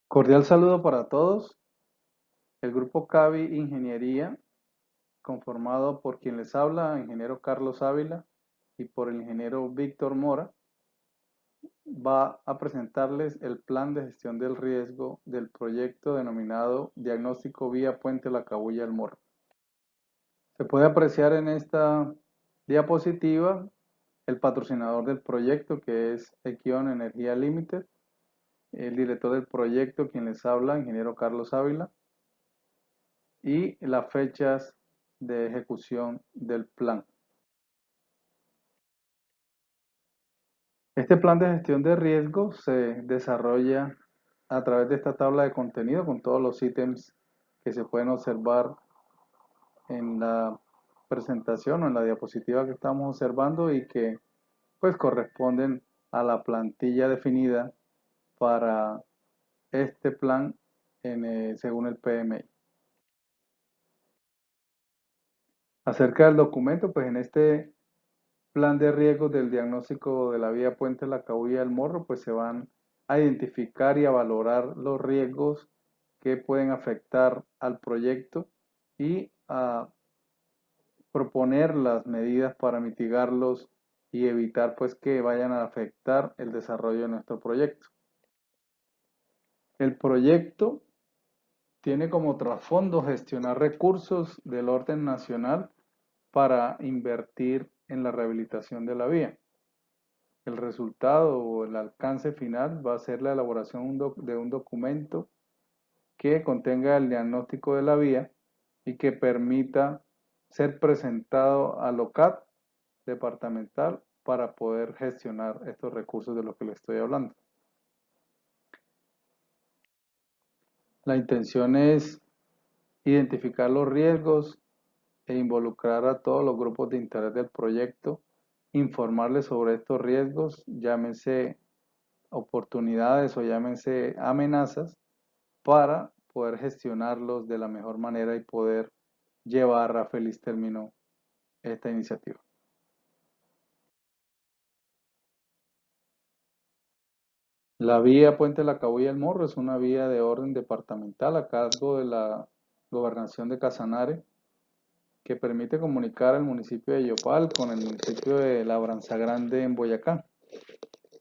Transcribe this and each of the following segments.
Cordial saludo para todos. El grupo CAVI Ingeniería, conformado por quien les habla, ingeniero Carlos Ávila, y por el ingeniero Víctor Mora, va a presentarles el plan de gestión del riesgo del proyecto denominado Diagnóstico Vía Puente La Cabuya El Morro. Se puede apreciar en esta diapositiva el patrocinador del proyecto, que es Equion Energía Limited, el director del proyecto, quien les habla, ingeniero Carlos Ávila, y las fechas de ejecución del plan. Este plan de gestión de riesgo se desarrolla a través de esta tabla de contenido con todos los ítems que se pueden observar en la presentación o en la diapositiva que estamos observando y que pues corresponden a la plantilla definida para este plan según el PMI. Acerca del documento, pues en este plan de riesgos del diagnóstico de la vía Puente La Cabuya del Morro, pues se van a identificar y a valorar los riesgos que pueden afectar al proyecto y a proponer las medidas para mitigarlos y evitar pues que vayan a afectar el desarrollo de nuestro proyecto. El proyecto tiene como trasfondo gestionar recursos del orden nacional para invertir en la rehabilitación de la vía. El resultado o el alcance final va a ser la elaboración de un documento que contenga el diagnóstico de la vía y que permita ser presentado al OCAT departamental para poder gestionar estos recursos de los que le estoy hablando. La intención es identificar los riesgos e involucrar a todos los grupos de interés del proyecto, informarles sobre estos riesgos, llámense oportunidades o llámense amenazas, para poder gestionarlos de la mejor manera y poder llevar a feliz término esta iniciativa. La vía Puente La Cabuya del Morro es una vía de orden departamental a cargo de la Gobernación de Casanare que permite comunicar al municipio de Yopal con el municipio de Labranza Grande en Boyacá.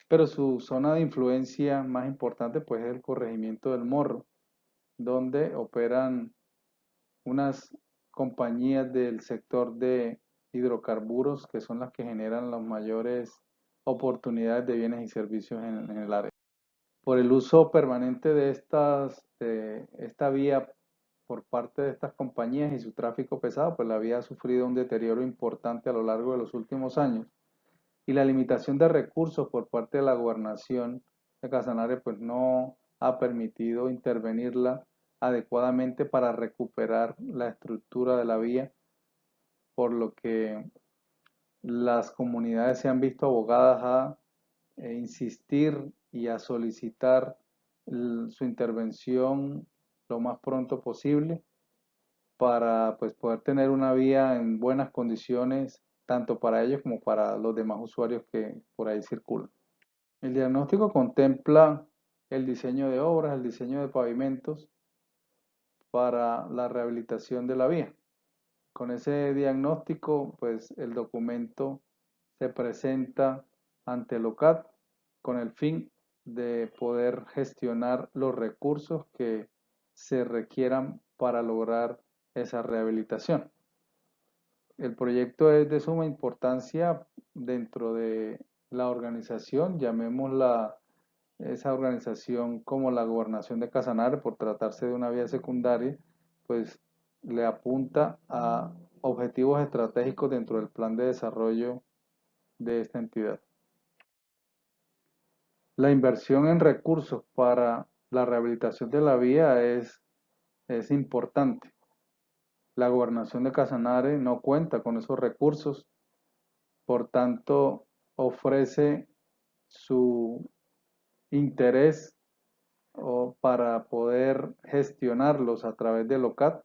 Pero su zona de influencia más importante pues es el corregimiento del Morro, donde operan unas compañías del sector de hidrocarburos que son las que generan las mayores oportunidades de bienes y servicios en el área. Por el uso permanente de esta vía por parte de estas compañías y su tráfico pesado, pues la vía ha sufrido un deterioro importante a lo largo de los últimos años y la limitación de recursos por parte de la gobernación de Casanare pues no ha permitido intervenirla adecuadamente para recuperar la estructura de la vía, por lo que las comunidades se han visto abogadas a insistir y a solicitar su intervención lo más pronto posible para pues, poder tener una vía en buenas condiciones tanto para ellos como para los demás usuarios que por ahí circulan. El diagnóstico contempla el diseño de obras, el diseño de pavimentos para la rehabilitación de la vía. Con ese diagnóstico, pues el documento se presenta ante el OCAT con el fin de poder gestionar los recursos que se requieran para lograr esa rehabilitación. El proyecto es de suma importancia dentro de la organización, llamémosla esa organización como la Gobernación de Casanare, por tratarse de una vía secundaria, pues le apunta a objetivos estratégicos dentro del plan de desarrollo de esta entidad. La inversión en recursos para la rehabilitación de la vía es importante. La Gobernación de Casanare no cuenta con esos recursos, por tanto ofrece su interés o para poder gestionarlos a través del OCAT,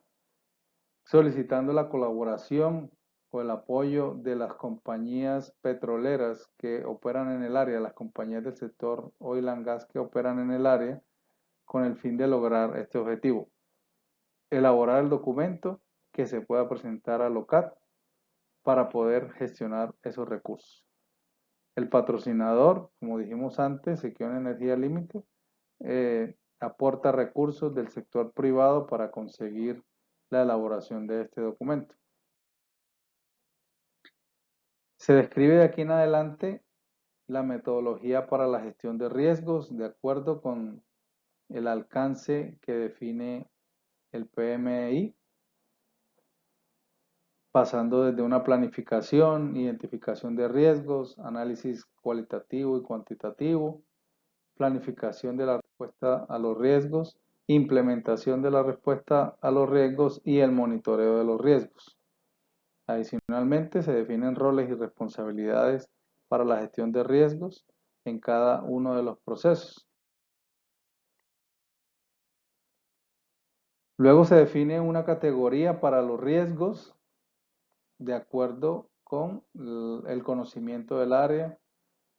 solicitando la colaboración o el apoyo de las compañías petroleras que operan en el área, las compañías del sector oil and gas que operan en el área, con el fin de lograr este objetivo. Elaborar el documento que se pueda presentar al OCAT para poder gestionar esos recursos. El patrocinador, como dijimos antes, Equion Energía Límite, aporta recursos del sector privado para conseguir la elaboración de este documento. Se describe de aquí en adelante la metodología para la gestión de riesgos de acuerdo con el alcance que define el PMI, pasando desde una planificación, identificación de riesgos, análisis cualitativo y cuantitativo, planificación de la respuesta a los riesgos, implementación de la respuesta a los riesgos y el monitoreo de los riesgos. Adicionalmente, se definen roles y responsabilidades para la gestión de riesgos en cada uno de los procesos. Luego se define una categoría para los riesgos de acuerdo con el conocimiento del área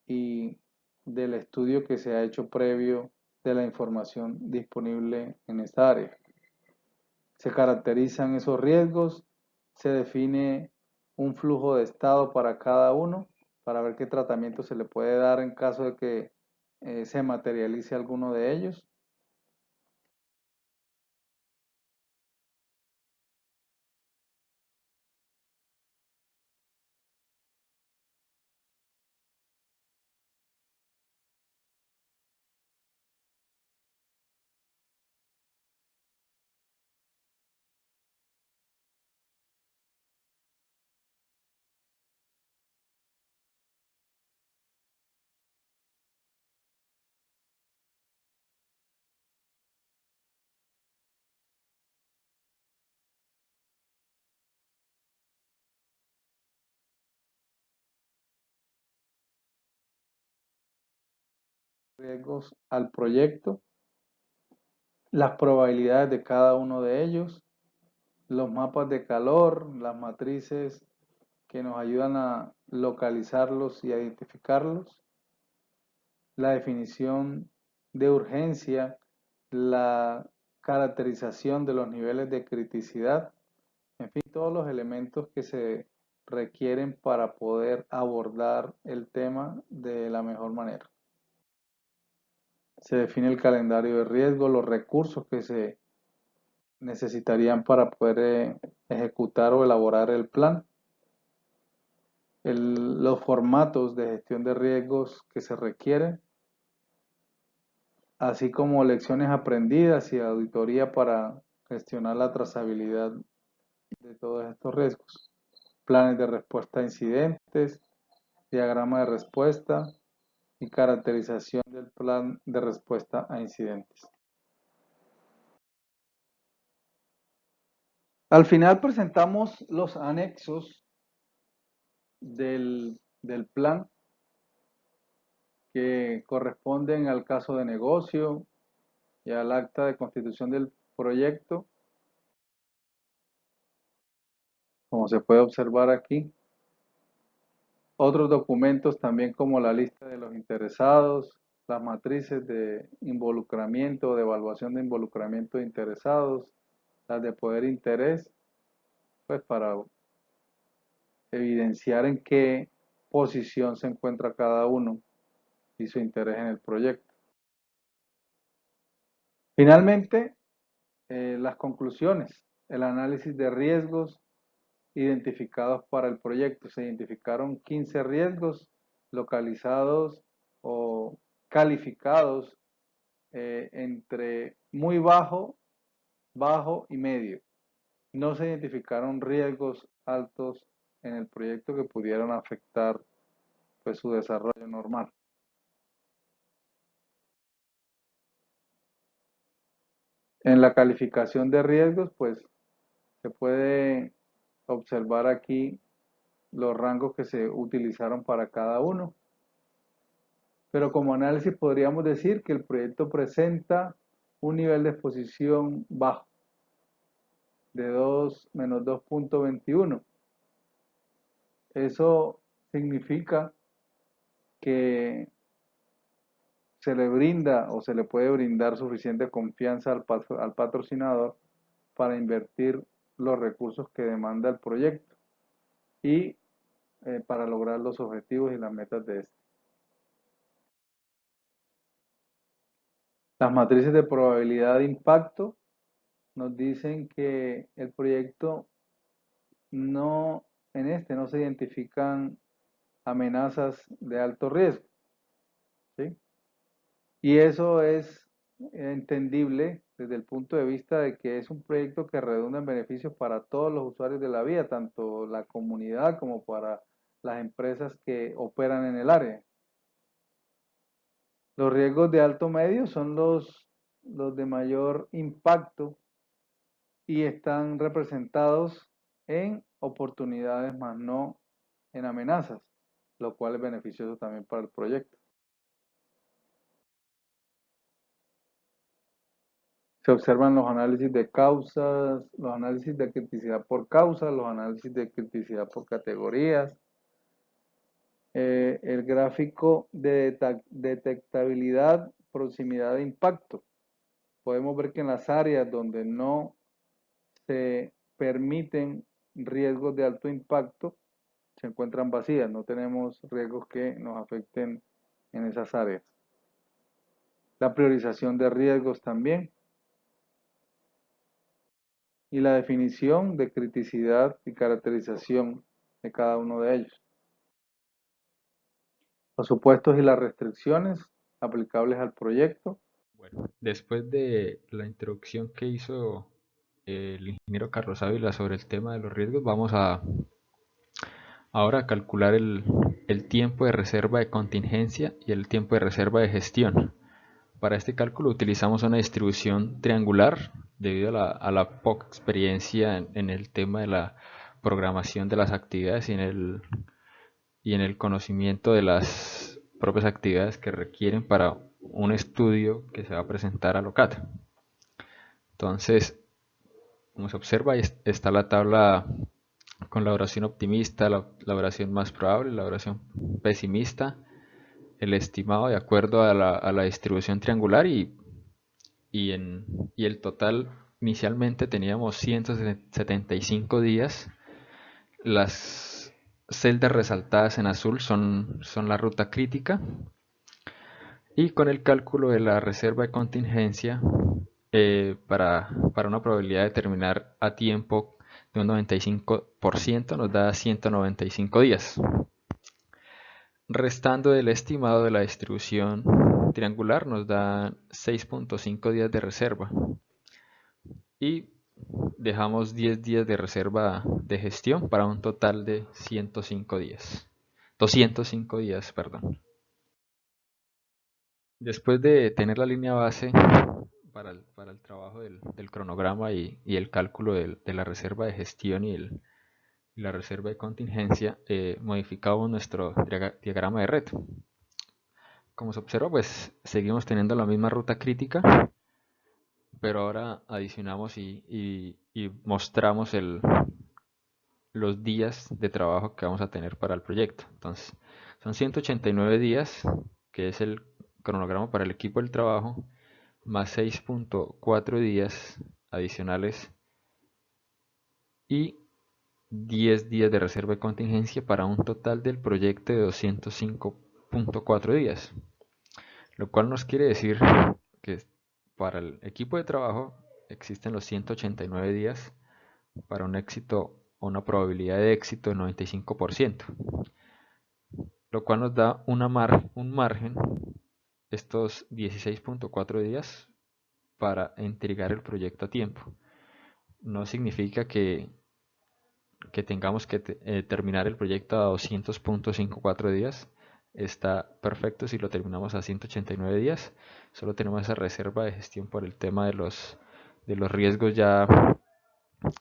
y del estudio que se ha hecho previo de la información disponible en esta área. Se caracterizan esos riesgos, se define un flujo de estado para cada uno para ver qué tratamiento se le puede dar en caso de que se materialice alguno de ellos. Riesgos al proyecto, las probabilidades de cada uno de ellos, los mapas de calor, las matrices que nos ayudan a localizarlos y a identificarlos, la definición de urgencia, la caracterización de los niveles de criticidad, en fin, todos los elementos que se requieren para poder abordar el tema de la mejor manera. Se define el calendario de riesgo, los recursos que se necesitarían para poder ejecutar o elaborar el plan, los formatos de gestión de riesgos que se requieren, así como lecciones aprendidas y auditoría para gestionar la trazabilidad de todos estos riesgos, planes de respuesta a incidentes, diagrama de respuesta y caracterización del plan de respuesta a incidentes. Al final presentamos los anexos del plan que corresponden al caso de negocio y al acta de constitución del proyecto, como se puede observar aquí. Otros documentos también como la lista de los interesados, las matrices de involucramiento, de evaluación de involucramiento de interesados, las de poder e interés, pues para evidenciar en qué posición se encuentra cada uno y su interés en el proyecto. Finalmente, las conclusiones, el análisis de riesgos identificados para el proyecto. Se identificaron 15 riesgos localizados o calificados entre muy bajo, bajo y medio. No se identificaron riesgos altos en el proyecto que pudieran afectar pues, su desarrollo normal. En la calificación de riesgos, pues se puede observar aquí los rangos que se utilizaron para cada uno. Pero como análisis podríamos decir que el proyecto presenta un nivel de exposición bajo, de 2 menos 2.21. Eso significa que se le brinda o se le puede brindar suficiente confianza al patrocinador para invertir los recursos que demanda el proyecto y para lograr los objetivos y las metas de este. Las matrices de probabilidad de impacto nos dicen que el proyecto no, en este no se identifican amenazas de alto riesgo, ¿sí? Y eso es entendible desde el punto de vista de que es un proyecto que redunda en beneficios para todos los usuarios de la vía, tanto la comunidad como para las empresas que operan en el área. Los riesgos de alto medio son los de mayor impacto y están representados en oportunidades más no en amenazas, lo cual es beneficioso también para el proyecto. Se observan los análisis de causas, los análisis de criticidad por causas, los análisis de criticidad por categorías, el gráfico de detectabilidad, proximidad de impacto. Podemos ver que en las áreas donde no se permiten riesgos de alto impacto, se encuentran vacías, no tenemos riesgos que nos afecten en esas áreas. La priorización de riesgos también. Y la definición de criticidad y caracterización de cada uno de ellos. Los supuestos y las restricciones aplicables al proyecto. Bueno, después de la introducción que hizo el ingeniero Carlos Ávila sobre el tema de los riesgos, vamos a ahora calcular el tiempo de reserva de contingencia y el tiempo de reserva de gestión. Para este cálculo utilizamos una distribución triangular debido a la poca experiencia en el tema de la programación de las actividades y en el conocimiento de las propias actividades que requieren para un estudio que se va a presentar a LOCAT. Entonces, como se observa, está la tabla con la oración optimista, la oración más probable, la oración pesimista, el estimado de acuerdo a la distribución triangular y, y el total inicialmente teníamos 175 días. Las celdas resaltadas en azul son la ruta crítica y con el cálculo de la reserva de contingencia para una probabilidad de terminar a tiempo de un 95% nos da 195 días. Restando del estimado de la distribución triangular nos da 6.5 días de reserva y dejamos 10 días de reserva de gestión para un total de 105 días. 205 días, perdón. Después de tener la línea base para el trabajo del cronograma y el cálculo de la reserva de gestión y la reserva de contingencia, modificamos nuestro diagrama de red. Como se observa, pues seguimos teniendo la misma ruta crítica, pero ahora adicionamos y mostramos los días de trabajo que vamos a tener para el proyecto. Entonces, son 189 días, que es el cronograma para el equipo del trabajo, más 6.4 días adicionales y 10 días de reserva de contingencia para un total del proyecto de 205.4 días. Lo cual nos quiere decir que para el equipo de trabajo existen los 189 días para un éxito o una probabilidad de éxito de 95%, lo cual nos da un margen, estos 16.4 días, para entregar el proyecto a tiempo. No significa que tengamos que terminar el proyecto a 200.54 días. Está perfecto si lo terminamos a 189 días. Solo tenemos esa reserva de gestión por el tema de los riesgos ya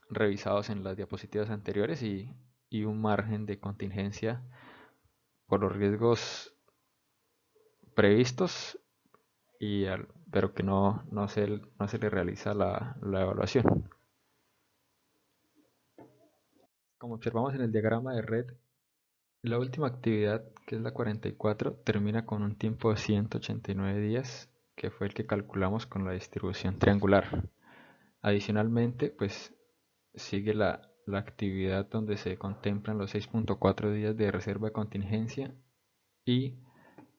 revisados en las diapositivas anteriores y un margen de contingencia por los riesgos previstos, pero que no se le realiza la evaluación. Como observamos en el diagrama de red, La última actividad, que es la 44, termina con un tiempo de 189 días, que fue el que calculamos con la distribución triangular. Adicionalmente, pues sigue la actividad donde se contemplan los 6.4 días de reserva de contingencia y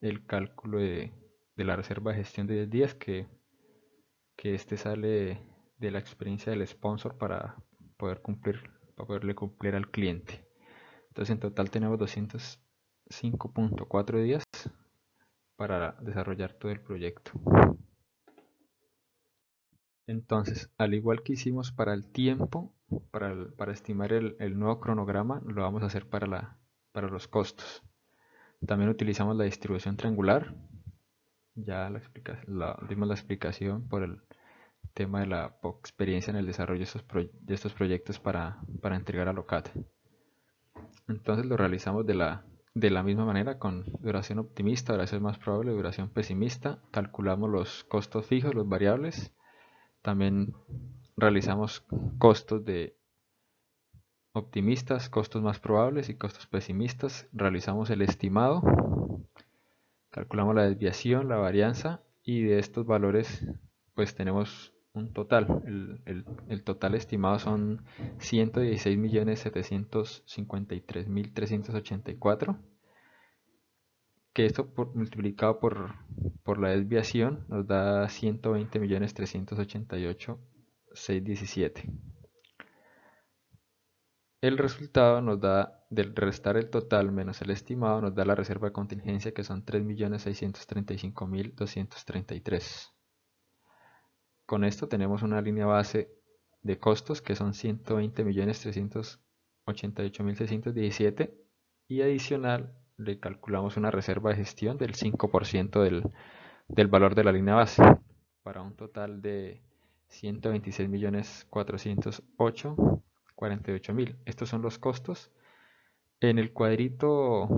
el cálculo de la reserva de gestión de 10 días, que este sale de la experiencia del sponsor para poderle cumplir al cliente. Entonces en total tenemos 205.4 días para desarrollar todo el proyecto. Entonces, al igual que hicimos para el tiempo, para estimar el nuevo cronograma, lo vamos a hacer para los costos. También utilizamos la distribución triangular. Ya dimos la explicación por el tema de la poca experiencia en el desarrollo de estos proyectos para entregar a LOCAT. Entonces lo realizamos de la misma manera con duración optimista, duración más probable, duración pesimista. Calculamos los costos fijos, los variables. También realizamos costos de optimistas, costos más probables y costos pesimistas. Realizamos el estimado, calculamos la desviación, la varianza y de estos valores pues tenemos un total. El total estimado son 116.753.384, que esto multiplicado por la desviación nos da 120.388.617. El resultado nos da, del restar el total menos el estimado, nos da la reserva de contingencia, que son 3.635.233. Con esto tenemos una línea base de costos que son 120.388.617 y adicional le calculamos una reserva de gestión del 5% del valor de la línea base para un total de 126.408.48.000. Estos son los costos. En el cuadrito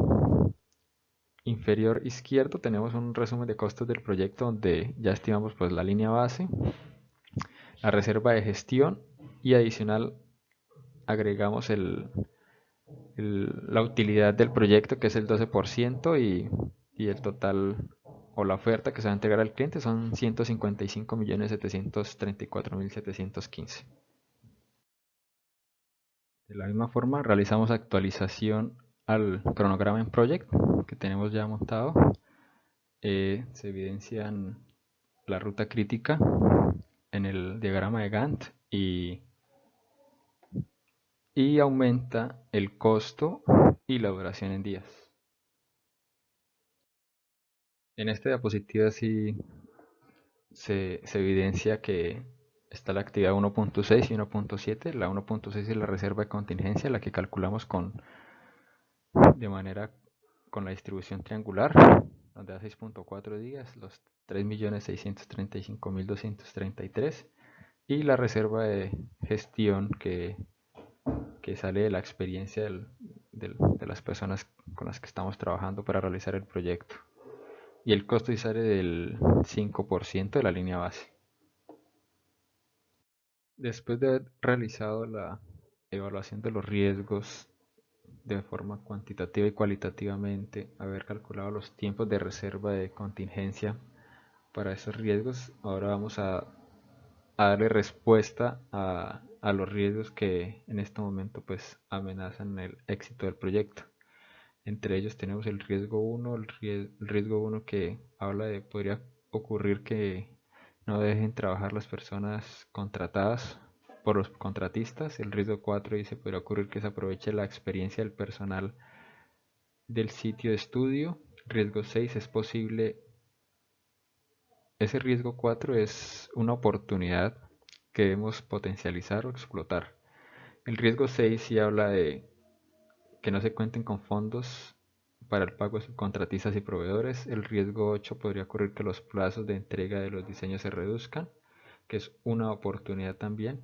inferior izquierdo tenemos un resumen de costos del proyecto donde ya estimamos pues la línea base, la reserva de gestión y adicional agregamos la utilidad del proyecto, que es el 12%, y el total o la oferta que se va a entregar al cliente son 155.734.715. De la misma forma realizamos actualización al cronograma en Project que tenemos ya montado. Se evidencian la ruta crítica en el diagrama de Gantt y aumenta el costo y la duración en días. En esta diapositiva sí se evidencia que está la actividad 1.6 y 1.7. La 1.6 es la reserva de contingencia, la que calculamos de manera con la distribución triangular, donde da 6.4 días, los 3.635.233, y la reserva de gestión que sale de la experiencia de las personas con las que estamos trabajando para realizar el proyecto. Y el costo sale del 5% de la línea base. Después de haber realizado la evaluación de los riesgos de forma cuantitativa y cualitativamente, haber calculado los tiempos de reserva de contingencia para esos riesgos, ahora vamos a darle respuesta a los riesgos que en este momento pues amenazan el éxito del proyecto. Entre ellos tenemos el riesgo 1, el riesgo 1 que habla de podría ocurrir que no dejen trabajar las personas contratadas por los contratistas. El riesgo 4 dice podría ocurrir que se aproveche la experiencia del personal del sitio de estudio. Riesgo 6 es posible. Ese riesgo 4 es una oportunidad que debemos potencializar o explotar. El riesgo 6 sí habla de que no se cuenten con fondos para el pago de subcontratistas y proveedores. El riesgo 8 podría ocurrir que los plazos de entrega de los diseños se reduzcan, que es una oportunidad también.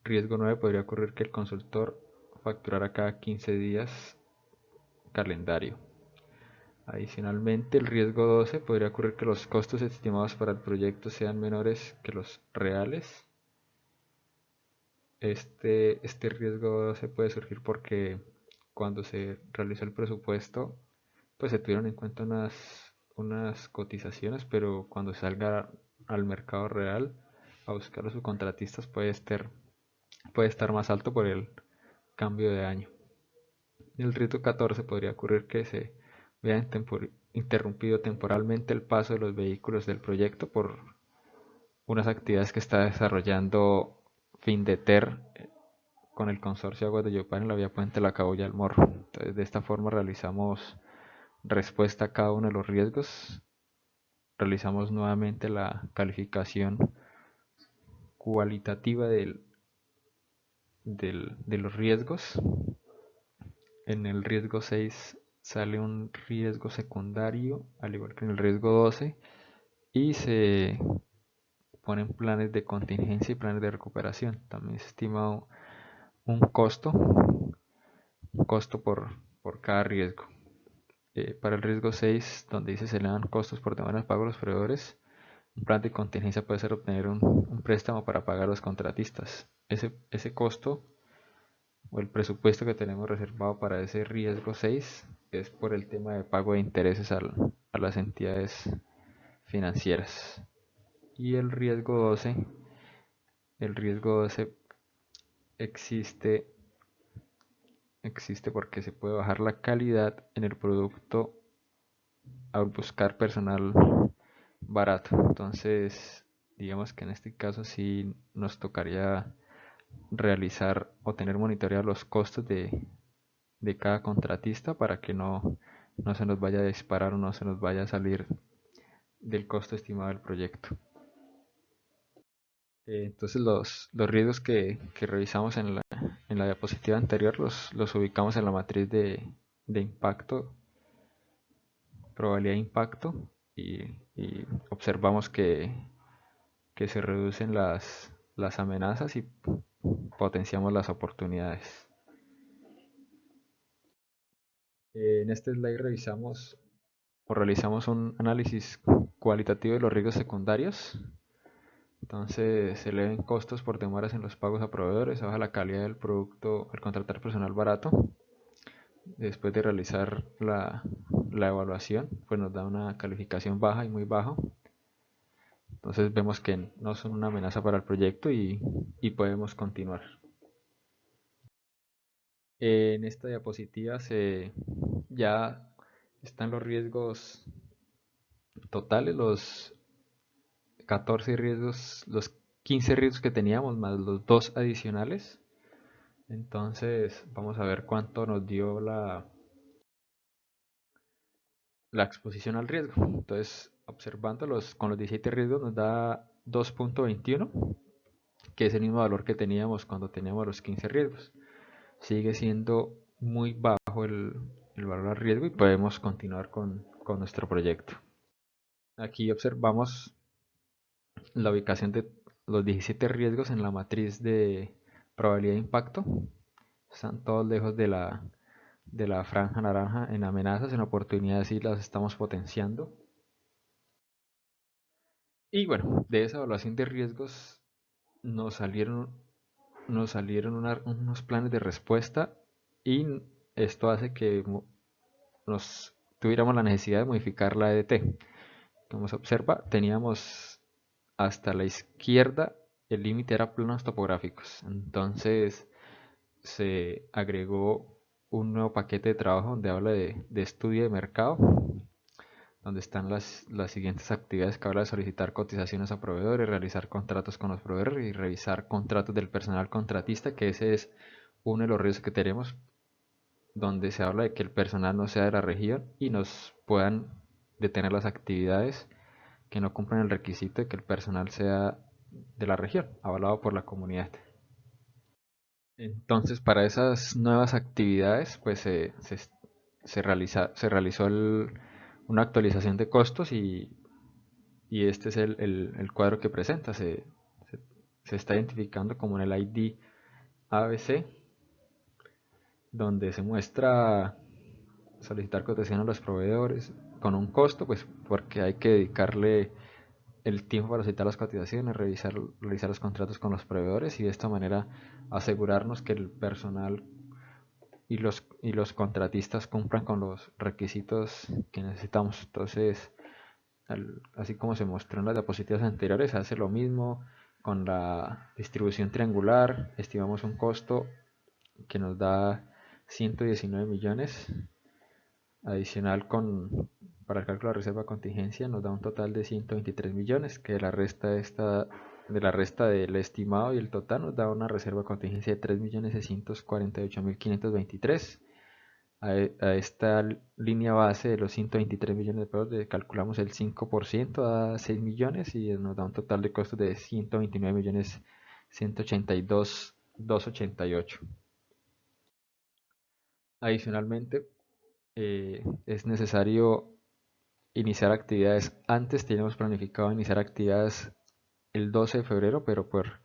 Riesgo 9 podría ocurrir que el consultor facturara cada 15 días calendario. Adicionalmente, el riesgo 12 podría ocurrir que los costos estimados para el proyecto sean menores que los reales. Este riesgo 12 puede surgir porque cuando se realizó el presupuesto, pues se tuvieron en cuenta unas cotizaciones, pero cuando salga al mercado real a buscar a sus contratistas puede estar más alto por el cambio de año. En el rito 14 podría ocurrir que se vea interrumpido temporalmente el paso de los vehículos del proyecto por unas actividades que está desarrollando Findeter con el consorcio Aguas de Yopal en la vía Puente La Cabuya al Morro. Entonces, de esta forma realizamos respuesta a cada uno de los riesgos, realizamos nuevamente la calificación cualitativa de los riesgos. En el riesgo 6 sale un riesgo secundario, al igual que en el riesgo 12, y se ponen planes de contingencia y planes de recuperación. También se estima un costo por cada riesgo. Para el riesgo 6, donde dice se elevan costos por demora de pago a los proveedores, un plan de contingencia puede ser obtener un préstamo para pagar a los contratistas. Ese costo o el presupuesto que tenemos reservado para ese riesgo 6 es por el tema de pago de intereses a las entidades financieras. Y el riesgo 12 existe, existe porque se puede bajar la calidad en el producto al buscar personal barato. Entonces, digamos que en este caso sí nos tocaría realizar o tener monitoreados los costos de cada contratista para que no se nos vaya a disparar o no se nos vaya a salir del costo estimado del proyecto. Entonces los riesgos que revisamos en la diapositiva anterior los ubicamos en la matriz de impacto, probabilidad de impacto, y observamos que se reducen las amenazas y potenciamos las oportunidades. En este slide realizamos un análisis cualitativo de los riesgos secundarios. Entonces se eleven costos por demoras en los pagos a proveedores, se baja la calidad del producto al contratar personal barato. Después de realizar la evaluación, pues nos da una calificación baja y muy bajo. Entonces vemos que no son una amenaza para el proyecto y podemos continuar. En esta diapositiva ya están los riesgos totales, los 14 riesgos, los 15 riesgos que teníamos, más los dos adicionales. Entonces vamos a ver cuánto nos dio la exposición al riesgo. Entonces, observándolos con los 17 riesgos nos da 2.21, que es el mismo valor que teníamos cuando teníamos los 15 riesgos. Sigue siendo muy bajo el valor al riesgo y podemos continuar con nuestro proyecto. Aquí observamos la ubicación de los 17 riesgos en la matriz de probabilidad de impacto. Están todos lejos de la franja naranja en amenazas, en oportunidades sí las estamos potenciando. Y bueno, de esa evaluación de riesgos nos salieron unos planes de respuesta, y esto hace que nos tuviéramos la necesidad de modificar la EDT. Como se observa, teníamos hasta la izquierda el límite era planos topográficos. Entonces se agregó un nuevo paquete de trabajo donde habla de estudio de mercado, donde están las siguientes actividades que habla de solicitar cotizaciones a proveedores, realizar contratos con los proveedores y revisar contratos del personal contratista, que ese es uno de los riesgos que tenemos, donde se habla de que el personal no sea de la región y nos puedan detener las actividades que no cumplan el requisito de que el personal sea de la región, avalado por la comunidad. Entonces, para esas nuevas actividades, pues se realizó una actualización de costos, y este es el cuadro que presenta. Se está identificando como en el ID ABC, donde se muestra solicitar cotización a los proveedores con un costo, pues porque hay que dedicarle el tiempo para solicitar las cotizaciones, realizar los contratos con los proveedores y de esta manera asegurarnos que el personal y los contratistas cumplan con los requisitos que necesitamos. Entonces, así como se mostró en las diapositivas anteriores, hace lo mismo con la distribución triangular. Estimamos un costo que nos da 119 millones. Adicional para el cálculo de reserva de contingencia nos da un total de 123 millones, que de la resta del estimado y el total nos da una reserva de contingencia de 3.648.523. A esta línea base de los 123 millones de pesos le calculamos el 5% a 6 millones y nos da un total de costos de 129 millones 182.288. Adicionalmente, es necesario iniciar actividades. Antes teníamos planificado iniciar actividades el 12 de febrero, pero por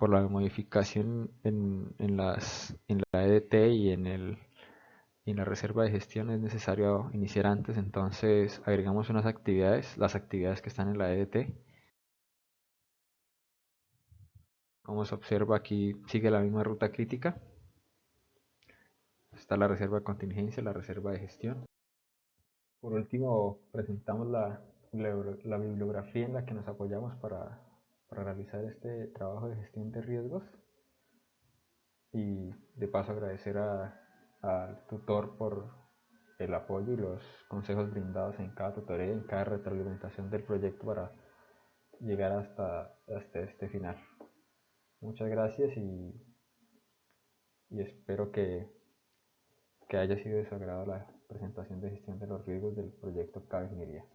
la modificación en la EDT y en la reserva de gestión es necesario iniciar antes, entonces agregamos unas actividades, las actividades que están en la EDT. Como se observa aquí sigue la misma ruta crítica. Está la reserva de contingencia, la reserva de gestión. Por último, presentamos la bibliografía en la que nos apoyamos para realizar este trabajo de gestión de riesgos. Y de paso agradecer al tutor por el apoyo y los consejos brindados en cada tutoría, en cada retroalimentación del proyecto para llegar hasta este final. Muchas gracias y espero que haya sido de su agrado la presentación de gestión de los riesgos del proyecto CAB Ingeniería.